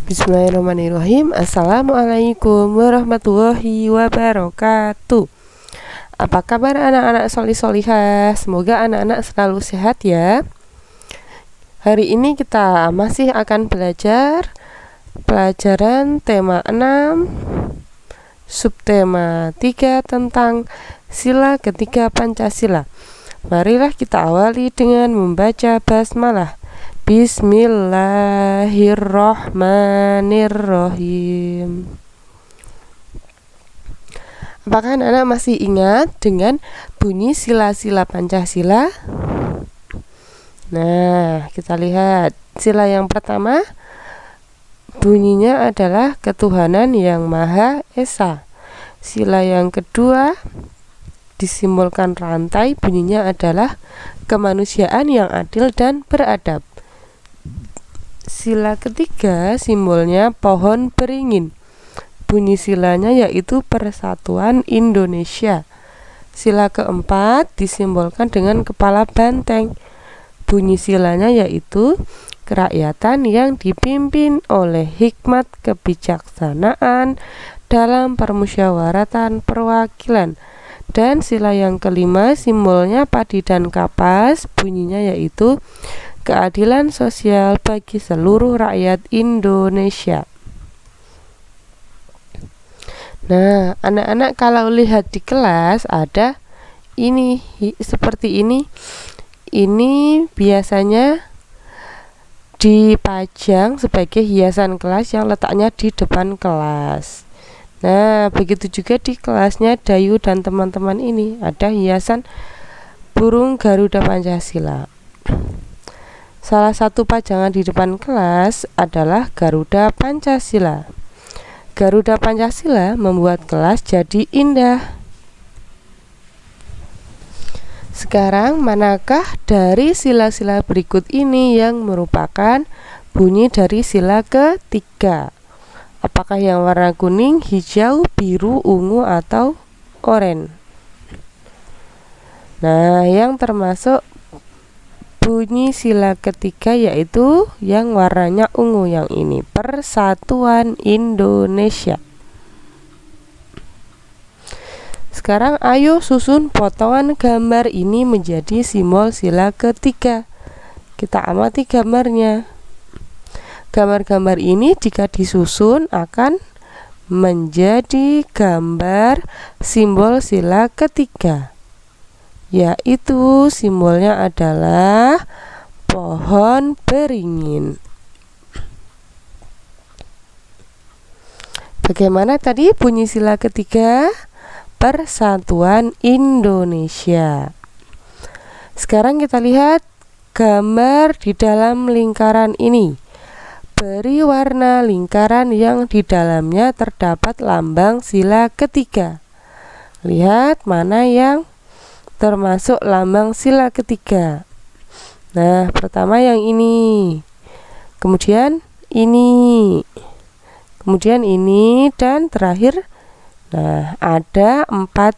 Bismillahirrahmanirrahim. Assalamualaikum warahmatullahi wabarakatuh. Apa kabar anak-anak solih-solihah? Semoga anak-anak selalu sehat ya. Hari ini kita masih akan belajar pelajaran tema 6 subtema 3 tentang sila ketiga Pancasila. Marilah kita awali dengan membaca basmalah. Bismillahirrahmanirrahim. Apakah anak-anak masih ingat dengan bunyi sila-sila Pancasila? Nah, kita lihat sila yang pertama, bunyinya adalah ketuhanan yang Maha Esa. Sila yang kedua disimbolkan rantai, bunyinya adalah kemanusiaan yang adil dan beradab. Sila ketiga simbolnya pohon beringin. Bunyi silanya yaitu Persatuan Indonesia. Sila keempat disimbolkan dengan kepala banteng. Bunyi silanya yaitu kerakyatan yang dipimpin oleh hikmat kebijaksanaan dalam permusyawaratan perwakilan. Dan sila yang kelima simbolnya padi dan kapas. Bunyinya yaitu keadilan sosial bagi seluruh rakyat Indonesia. Nah, anak-anak kalau lihat di kelas ada ini seperti ini. Ini biasanya dipajang sebagai hiasan kelas yang letaknya di depan kelas. Nah, begitu juga di kelasnya Dayu dan teman-teman ini ada hiasan burung Garuda Pancasila. Salah satu pajangan di depan kelas adalah Garuda Pancasila. Garuda Pancasila membuat kelas jadi indah. Sekarang, manakah dari sila-sila berikut ini yang merupakan bunyi dari sila ketiga? Apakah yang warna kuning, hijau, biru, ungu, atau oranye? Nah, yang termasuk bunyi sila ketiga yaitu yang warnanya ungu, yang ini Persatuan Indonesia. Sekarang ayo susun potongan gambar ini menjadi simbol sila ketiga. Kita amati gambarnya. Gambar-gambar ini jika disusun akan menjadi gambar simbol sila ketiga, yaitu simbolnya adalah pohon beringin. Bagaimana tadi bunyi sila ketiga? Persatuan Indonesia. Sekarang kita lihat gambar di dalam lingkaran ini. Beri warna lingkaran yang di dalamnya terdapat lambang sila ketiga. Lihat mana yang termasuk lambang sila ketiga. Nah, pertama yang ini, kemudian ini, kemudian ini, dan terakhir. Nah, ada 4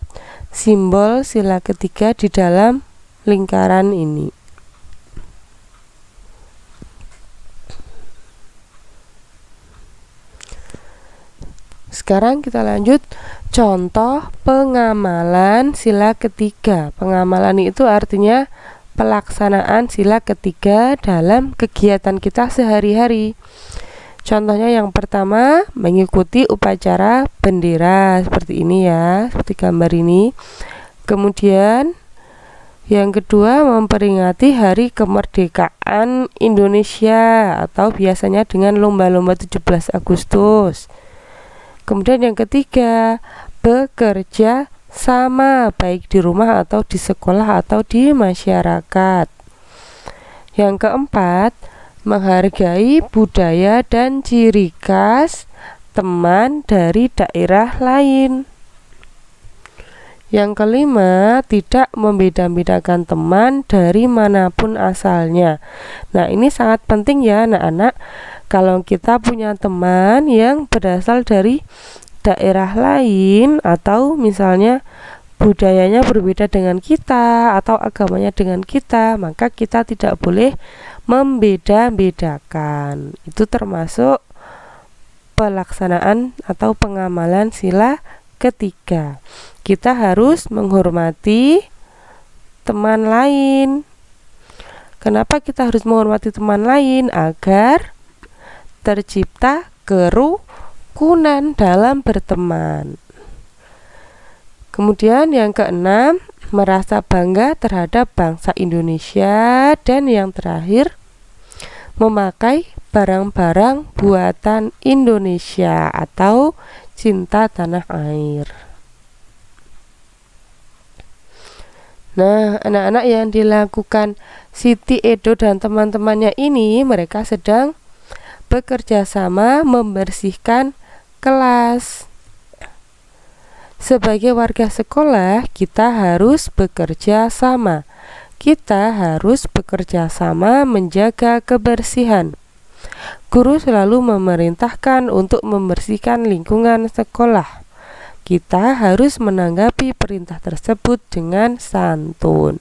simbol sila ketiga di dalam lingkaran ini. Sekarang kita lanjut contoh pengamalan sila ketiga. Pengamalan itu artinya pelaksanaan sila ketiga dalam kegiatan kita sehari-hari. Contohnya yang pertama, mengikuti upacara bendera seperti ini ya, seperti gambar ini. Kemudian yang kedua, memperingati hari kemerdekaan Indonesia atau biasanya dengan lomba-lomba 17 Agustus. Kemudian yang ketiga, bekerja sama baik di rumah atau di sekolah atau di masyarakat. Yang keempat, menghargai budaya dan ciri khas teman dari daerah lain. Yang kelima, tidak membeda-bedakan teman dari manapun asalnya. Nah, ini sangat penting ya anak-anak. Kalau kita punya teman yang berasal dari daerah lain atau misalnya budayanya berbeda dengan kita atau agamanya dengan kita, maka kita tidak boleh membeda-bedakan. Itu termasuk pelaksanaan atau pengamalan sila ketiga. Kita harus menghormati teman lain. Kenapa kita harus menghormati teman lain? Agar tercipta kerukunan dalam berteman. Kemudian yang keenam, merasa bangga terhadap bangsa Indonesia. Dan yang terakhir, memakai barang-barang buatan Indonesia atau cinta tanah air. Nah, anak-anak yang dilakukan Siti Edo dan teman-temannya ini, mereka sedang bekerja sama membersihkan kelas. Sebagai warga sekolah, kita harus bekerja sama. Kita harus bekerja sama menjaga kebersihan. Guru selalu memerintahkan untuk membersihkan lingkungan sekolah. Kita harus menanggapi perintah tersebut dengan santun.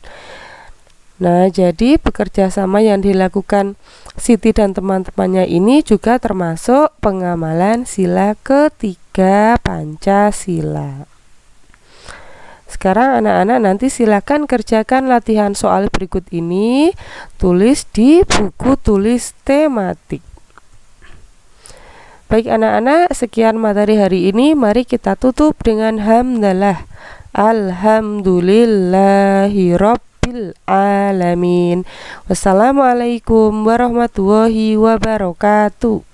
Nah, jadi bekerja sama yang dilakukan Siti dan teman-temannya ini juga termasuk pengamalan sila ketiga Pancasila. Sekarang anak-anak nanti silakan kerjakan latihan soal berikut ini, tulis di buku tulis tematik. Baik anak-anak, sekian materi hari ini. Mari kita tutup dengan hamdalah. Alhamdulillahirabbil alamin. Wassalamualaikum warahmatullahi wabarakatuh.